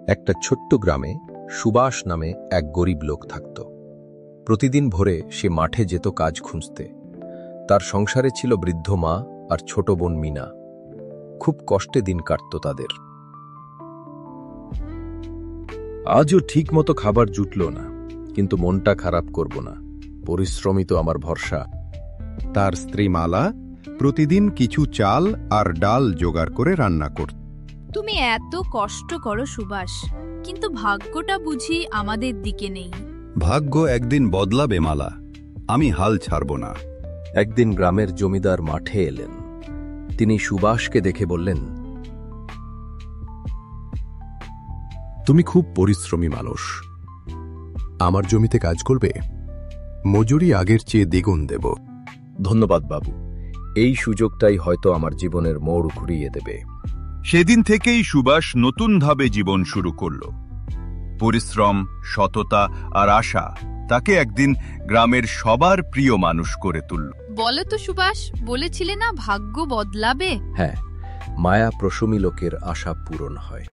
একটা ছোট্ট গ্রামে সুভাষ নামে এক গরিব লোক থাকত। প্রতিদিন ভোরে সে মাঠে যেত কাজ খুঁজতে। তার সংসারে ছিল বৃদ্ধ মা আর ছোট বোন মিনা। খুব কষ্টে দিন কাটত তাদের। আজও ঠিকমতো খাবার জুটল না, কিন্তু মনটা খারাপ করব না, পরিশ্রমই তো আমার ভরসা। তার স্ত্রী মালা প্রতিদিন কিছু চাল আর ডাল জোগাড় করে রান্না করত। তুমি এত কষ্ট করো সুভাষ, কিন্তু ভাগ্যটা বুঝি আমাদের দিকে নেই। ভাগ্য একদিন বদলাবে মালা, আমি হাল ছাড়ব না। একদিন গ্রামের জমিদার মাঠে এলেন। তিনি সুভাষকে দেখে বললেন, তুমি খুব পরিশ্রমী মানুষ, আমার জমিতে কাজ করবে? মজুরি আগের চেয়ে দ্বিগুণ দেব। ধন্যবাদ বাবু, এই সুযোগটাই হয়তো আমার জীবনের মোড় ঘুরিয়ে দেবে। সেদিন থেকেই সুভাষ নতুনভাবে জীবন শুরু করল। পরিশ্রম, সততা আর আশা তাকে একদিন গ্রামের সবার প্রিয় মানুষ করে তুলল। বলো তো সুভাষ, বলেছিলে না ভাগ্য বদলাবে? হ্যাঁ, মায়া প্রশমী লোকের আশা পূরণ হয়।